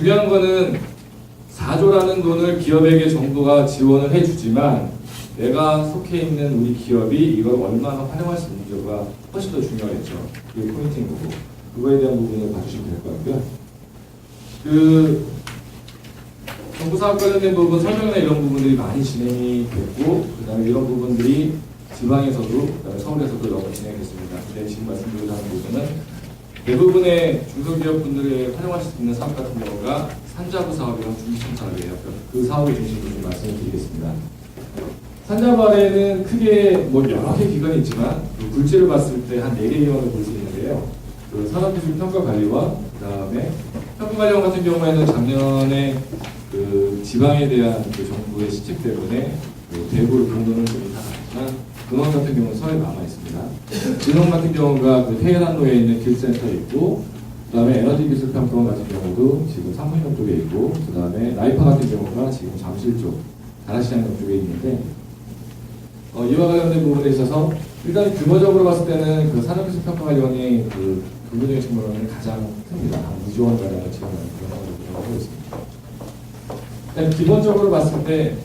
중요한 거는 4조라는 돈을 기업에게 정부가 지원을 해주지만 내가 속해 있는 우리 기업이 이걸 얼마나 활용할 수 있는지가 훨씬 더 중요하겠죠. 그게 포인트인 거고 그거에 대한 부분을 봐주시면 될 것 같고요. 그 정부 사업 관련된 부분 설명이나 이런 부분들이 많이 진행이 됐고 그 다음에 이런 부분들이 지방에서도 그다음에 서울에서도 여러 진행됐습니다. 근데 지금 말씀드리고자 하는 부분은 대부분의 중소기업분들이 활용할 수 있는 사업 같은 경우가 산자부 사업이랑 중심 사업이에요. 그 사업의 중심으로 좀 말씀을 드리겠습니다. 산자부 아래에는 크게 뭐 여러 개 기관이 있지만 그 굴지를 봤을 때 한 4개 기관을 볼 수 있는데요. 그 산업기술평가관리원, 그 다음에 평가관리원 같은 경우에는 작년에 그 지방에 대한 그 정부의 시책 때문에 그 대구를 공동을 좀 이탈하지만 근원 같은 경우는 서울에 남아 있습니다. 근원 같은 경우가 그 태해남로에 있는 길센터에 있고, 그 다음에 에너지기술평가원 같은 경우도 지금 상문역 쪽에 있고, 그 다음에 나이파 같은 경우가 지금 잠실 쪽 다라시장역 쪽에 있는데, 이와 관련된 부분에 있어서 일단 규모적으로 봤을 때는 그 산업기술평가관리원이 그 근본적인 측면으로는 가장 큽니다. 한 2조 원 가량을 지원하는 그런 상황을 하고 있습니다. 일단 기본적으로 봤을 때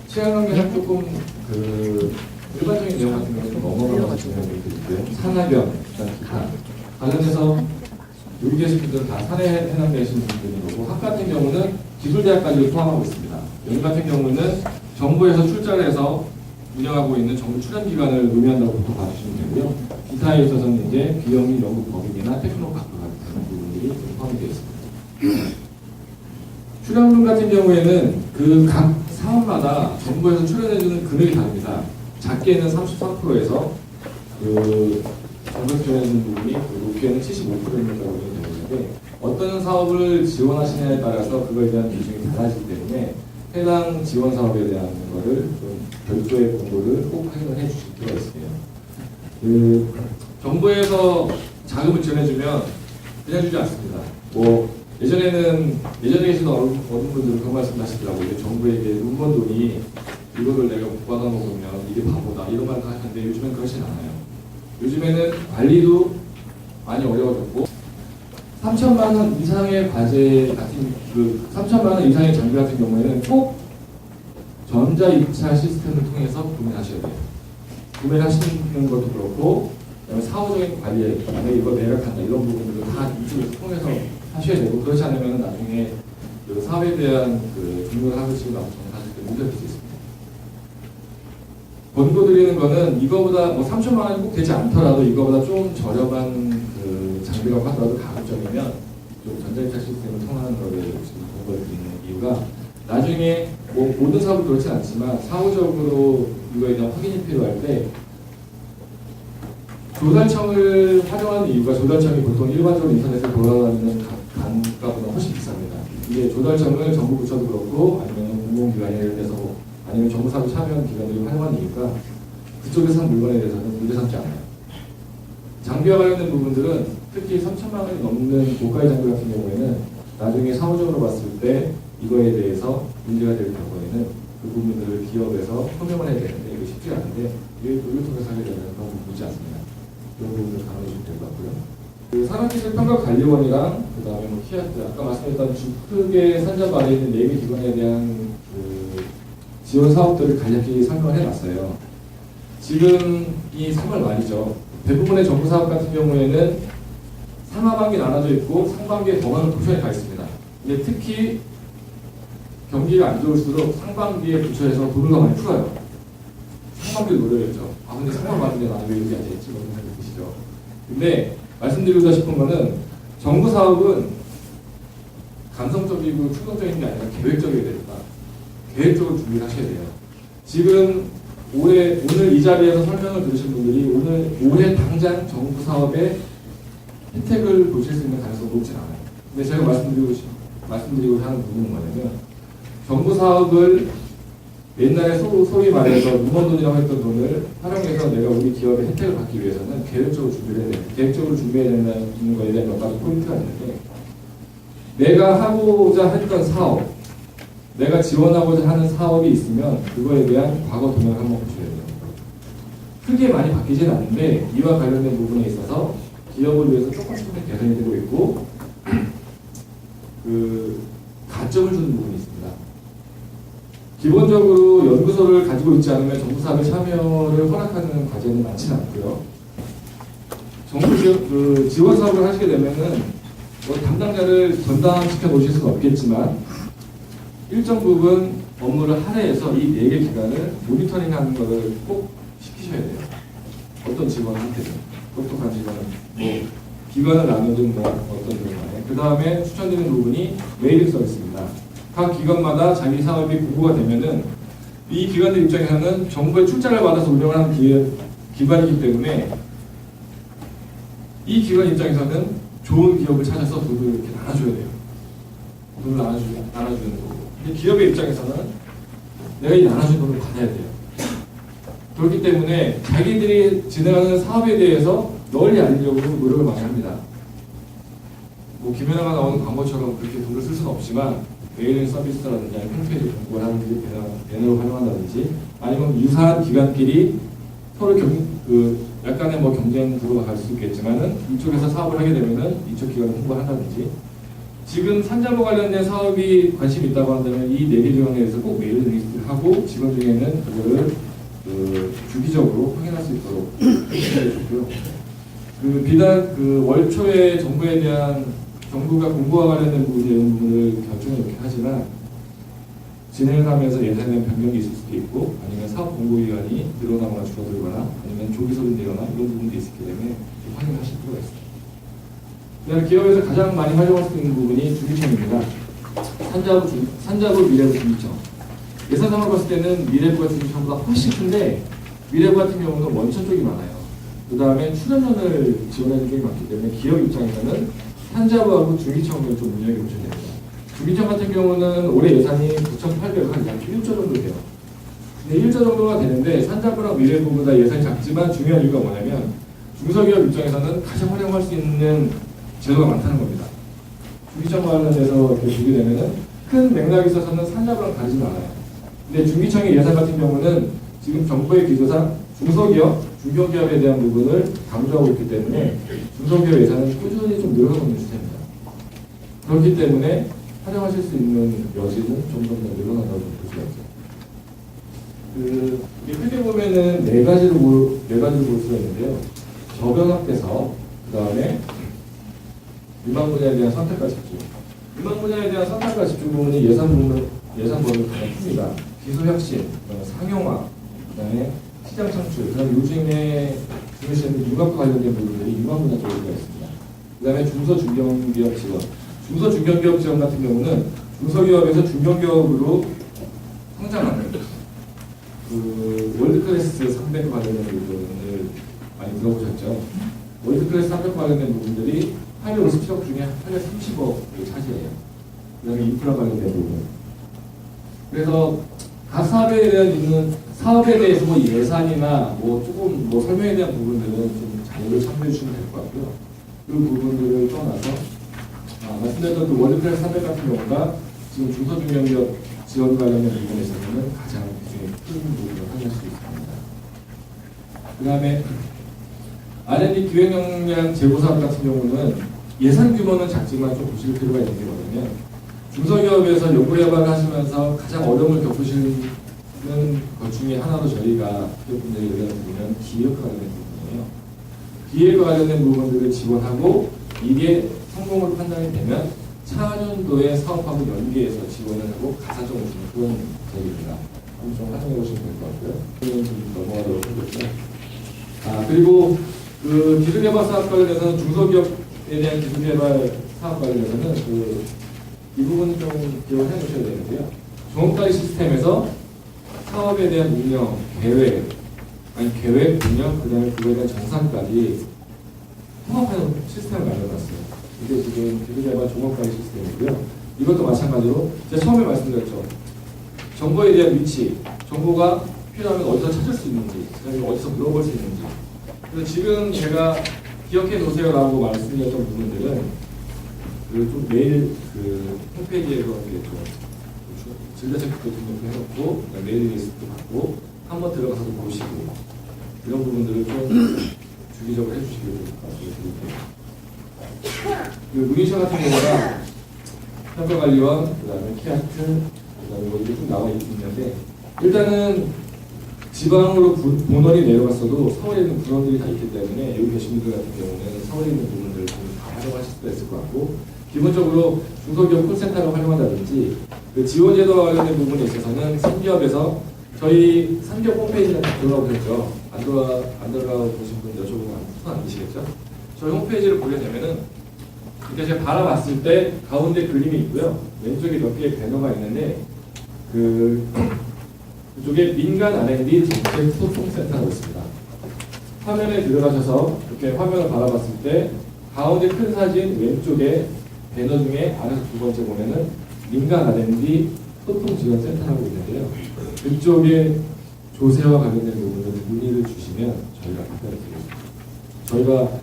시간관계상 조금 그 일반적인 내용 같은 경우는 좀 넘어가는 측면이 있고요. 산학연, 기타 관련해서 여기 계신 분들은 다 산해 해남에 계신 분들인 거고, 학 같은 경우는 기술대학까지도 포함하고 있습니다. 여기 같은 경우는 정부에서 출자를 해서 운영하고 있는 정부 출연기관을 의미한다고 보통 봐주시면 되고요. 기타에 있어서는 이제 비영리 연구법인이나 테크노파크 같은 부분들이 포함이 되어 있습니다. 출연금 같은 경우에는 그 각 사업마다 정부에서 출연해주는 금액이 다릅니다. 작게는 33%에서 그 정부에서 출연해주는 부분이 높게는 75%인다고 되는데 어떤 사업을 지원하시냐에 따라서 그거에 대한 비중이 달라지기 때문에 해당 지원 사업에 대한 거를 좀 별도의 공고를 꼭 확인을 해 주실 필요가 있어요. 그 정부에서 자금을 지원해주면 그냥 주지 않습니다. 예전에 계시던 어른분들은 그런 말씀 하시더라고요. 정부에게 눈먼 돈이 이거를 내가 못 받아먹으면 이게 바보다 이런 말도 하셨는데 요즘엔 그렇진 않아요. 요즘에는 관리도 많이 어려워졌고 3천만 원 이상의 과제 같은 3천만 원 이상의 장비 같은 경우에는 꼭 전자 입찰 시스템을 통해서 구매하셔야 돼요. 구매하시는 것도 그렇고 그다음에 사후적인 관리에 이거 매각한다 이런 부분들을 다 이쪽에서 통해서 하셔야 되고 그렇지 않으면 나중에 그 사업에 대한 그 중요한 하루씩 나오면 사실 문제가 될수 있습니다. 권고드리는 거는 이거보다 뭐 3천만 원이 꼭 되지 않더라도 이거보다 좀 저렴한 그 장비라고 하더라도 가급적이면 좀 전자입찰 시스템을 통하는 거를 지금 권고드리는 이유가 나중에 뭐 모든 사업은 그렇진 않지만 사후적으로 이거에 대한 확인이 필요할 때 조달청을 활용하는 이유가 조달청이 보통 일반적으로 인터넷에 돌아다니는 단가보다 훨씬 비쌉니다. 이게 조달청을 정부 부처도 그렇고 아니면 공공기관에 대해서 아니면 정부 사업 참여한 기관들이 활용하는 이유가 그쪽에서 산 물건에 대해서는 문제 삼지 않아요. 장비와 관련된 부분들은 특히 3천만 원이 넘는 고가의 장비 같은 경우에는 나중에 사후적으로 봤을 때 이거에 대해서 문제가 될 경우에는 그 부분들을 기업에서 소명을 해야 되는데 이게 쉽지 않은데 이게 도를 통해서 하게 되면 너무 묻지 않습니다. 이런 부분을 강조해주시면 될 것 같고요. 그 산업기술평가관리원이랑 그 다음에 뭐 키아트 아까 말씀드렸던 크게 산자부 아래에 있는 4개 기관에 대한 그 지원 사업들을 간략히 설명을 해놨어요. 지금 이 3월 말이죠. 대부분의 정부 사업 같은 경우에는 상하반기 나눠져 있고 상반기에 더 많은 포션이 가 있습니다. 근데 특히 경기가 안 좋을수록 상반기에 부처에서 돈을 더 많이 풀어요. 상반기를 노려야죠. 근데 상반기에 나는 왜 여기 앉아있지? 그런 생각이 드시죠. 근데 말씀드리고 싶은 거는 정부 사업은 감성적이고 충동적인 게 아니라 계획적이어야 됩니다. 계획적으로 준비를 하셔야 돼요. 지금 오늘 이 자리에서 설명을 들으신 분들이 올해 당장 정부 사업의 혜택을 보실 수 있는 가능성이 높진 않아요. 근데 제가 말씀드리고 하는 부분은 뭐냐면 정부 사업을 옛날에 소위 말해서 눈먼돈이라고 했던 돈을 활용해서 내가 우리 기업의 혜택을 받기 위해서는 계획적으로 준비를 해야 됩니다. 계획적으로 준비해야 된다는 거에 대한 몇 가지 포인트가 있는데 내가 하고자 했던 사업, 내가 지원하고자 하는 사업이 있으면 그거에 대한 과거 동향을 한번 보셔야 돼요. 크게 많이 바뀌진 않는데 이와 관련된 부분에 있어서 기업을 위해서 조금씩 개선이 되고 있고 그 가점을 주는 부분이 있습니다. 기본적으로 연구소를 가지고 있지 않으면 정부 사업에 참여를 허락하는 과제는 많지는 않고요. 정부 지원 사업을 하시게 되면은 뭐 담당자를 전담시켜 놓으실 수는 없겠지만 일정 부분 업무를 할애해서 이 4개 기관을 모니터링하는 것을 꼭 시키셔야 돼요. 어떤 직원한테는 똑똑한 직원은 뭐 기관을 나누든 뭐 어떤 경우에 그 다음에 추천드리는 부분이 메일링 서비스입니다. 각 기관마다 자기 사업이 공고가 되면은 이 기관들 입장에서는 정부의 출자를 받아서 운영하는 기관이기 때문에 이 기관 입장에서는 좋은 기업을 찾아서 돈을 이렇게 나눠줘야 돼요. 돈을 나눠주는 거고. 근데 기업의 입장에서는 내가 이 나눠준 돈을 받아야 돼요. 그렇기 때문에 자기들이 진행하는 사업에 대해서 널리 알리려고 노력을 많이 합니다. 뭐 김연아가 나오는 광고처럼 그렇게 돈을 쓸 수는 없지만 메일링 서비스라든지 홈페이지 공고를 하든지 배너를 활용한다든지 아니면 유사한 기관끼리 서로 약간의 뭐 경쟁 구도가 갈 수 있겠지만은 이쪽에서 사업을 하게 되면은 이쪽 기관을 홍보한다든지 지금 산자부 관련된 사업이 관심이 있다고 한다면 이 4개 기관에 대해서 꼭 메일 리스트를 하고 직원 중에는 그거를 주기적으로 확인할 수 있도록 해주고요. 비단 월초에 정부에 대한 정부가 공고와 관련된 부분을 결정을 이렇게 하지만 진행을 하면서 예산에 변경이 있을 수도 있고 아니면 사업 공고 기간이 늘어나거나 줄어들거나 아니면 조기 소진되거나 이런 부분도 있기 때문에 확인하실 필요가 있습니다. 그다음에 기업에서 가장 많이 활용할 수 있는 부분이 주기청입니다. 산자부 미래부 주기청. 예산상으로 봤을 때는 미래부가 주기청보다 훨씬 큰데 미래부 같은 경우는 원천 쪽이 많아요. 그 다음에 출연료를 지원하는 쪽이 많기 때문에 기업 입장에서는 산자부하고 주기청을 좀 운영해 보셔야 됩니다. 주기청 같은 경우는 올해 예산이 9,800억 약 1조 정도 돼요. 근데 1조 정도가 되는데 산자부랑 미래부보다 예산이 작지만 중요한 이유가 뭐냐면 중소기업 입장에서는 가장 활용할 수 있는 제도가 많다는 겁니다. 주기청 관련해서 이렇게 보게 되면은 큰 맥락에 있어서는 산자부랑 다르지는 않아요. 근데 주기청의 예산 같은 경우는 지금 정부의 기조상 중소기업, 중견기업에 대한 부분을 강조하고 있기 때문에 중소기업 예산은 꾸준히 좀 늘어나고 있는 추세입니다. 그렇기 때문에 활용하실 수 있는 여지는 좀 더 늘어난다고 볼 수가 있어요. 크게 보면은 네 가지로 볼 수가 있는데요. 저변 확대서, 그 다음에 유망 분야에 대한 선택과 집중. 유망 분야에 대한 선택과 집중 부분이 예산 범위가 가장 큽니다. 기술 혁신, 상용화, 그 다음에 시장 창출, 그 다음에 요즘에 중요시하는 융합과 관련된 부분들이 유망 분야 쪽으로 되어 있습니다. 그 다음에 중소중견기업 지원. 중소중견기업 지원 같은 경우는 중소기업에서 중견기업으로 성장하는 월드클래스 300 관련된 부분을 많이 들어보셨죠? 월드클래스 300 관련된 부분들이 857억 중에 830억을 차지해요. 그 다음에 인프라 관련된 부분. 그래서 각 사업에 대해서 뭐 예산이나 뭐 조금 뭐 설명에 대한 부분들은 좀 자료를 참고해 주시면 될 것 같고요. 그 부분들을 떠나서 말씀드렸던 그 월드클래스 300 같은 경우가 지금 중소중견기업 지원 관련된 부분에 있어서는 가장 비중이 큰 부분을 확인할 수 있습니다. 그 다음에 R&D 기획 역량 제고 사업 같은 경우는 예산 규모는 작지만 좀 보실 필요가 있는 게 뭐냐면 중소기업에서 연구 개발을 하시면서 가장 어려움을 겪으시는 것 중에 하나로 저희가 기업분들이 의견을 드리면 기획과 관련된 부분이에요. 기획과 관련된 부분들을 지원하고 이게 성공을 판단이 되면 차년도에 사업하고 연계해서 지원을 하고 가산점을 주는 그런 계획입니다. 한번 좀 활용해 보시면 될 것 같고요. 좀 넘어가도록 하겠고요. 그리고 그 기술개발 사업 관련해서는 중소기업에 대한 기술개발 사업 관련해서는 이 부분은 좀 기억을 해 놓으셔야 되는데요. 종합관리 시스템에서 사업에 대한 운영, 계획, 운영, 그 다음에 그거에 대한 정산까지 통합하는 시스템을 만들어놨어요. 이게 지금 기술개발 종합관리 시스템이고요. 이것도 마찬가지로 제가 처음에 말씀드렸죠. 정보에 대한 위치, 정보가 필요하면 어디서 찾을 수 있는지, 그다음에 어디서 물어볼 수 있는지. 그래서 지금 제가 기억해 놓으세요라고 말씀드렸던 부분들은 좀 매일 홈페이지에서 이렇게 좀 진단체크도 등록해놓고 메일 리스트 받고 한번 들어가서 보시고 이런 부분들을 좀 주기적으로 해주시길 말씀드릴게요. 문의처 같은 경우가 평가관리원, 그 다음에 키아트, 그 다음에 뭐 이렇게 쭉 나와 있는데, 일단은 지방으로 본원이 내려갔어도 서울에 있는 부서들이 다 있기 때문에 여기 계신 분들 같은 경우는 서울에 있는 부분들을 다 활용하실 수가 있을 것 같고, 기본적으로 중소기업 콜센터를 활용한다든지 그 지원제도와 관련된 부분에 있어서는 산기업에서 저희 산기업 홈페이지는 다 들어가 보셨죠? 안 들어가 보신 분 여쭤보면 손 안 드시겠죠? 저희 홈페이지를 보게 되면은 이렇게 제가 바라봤을 때 가운데 그림이 있고요. 왼쪽에 몇 개의 배너가 있는데 그쪽에 민간 R&D 정책 소통센터가 있습니다. 화면에 들어가셔서 이렇게 화면을 바라봤을 때 가운데 큰 사진 왼쪽에 배너 중에 안에서 두 번째 보면은 민간 R&D 소통지원센터라고 있는데요. 그쪽에 조세와 관련된 부분을 문의를 주시면 저희가 답변을 드리겠습니다. 저희가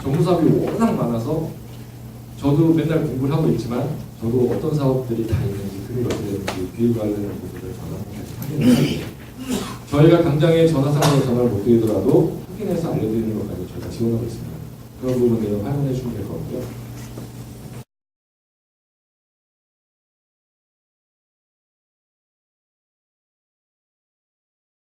정부사업이 워낙 많아서 저도 맨날 공부를 하고 있지만 저도 어떤 사업들이 다 있는지 그게 어떻게 되는지 비율 관련된 부분을 전화를 확인을 하고 저희가 당장에 전화상으로 전화를 못 드리더라도 확인해서 알려드리는 것까지 저희가 지원하고 있습니다. 그런 부분을 활용해 주시면 될 것 같고요.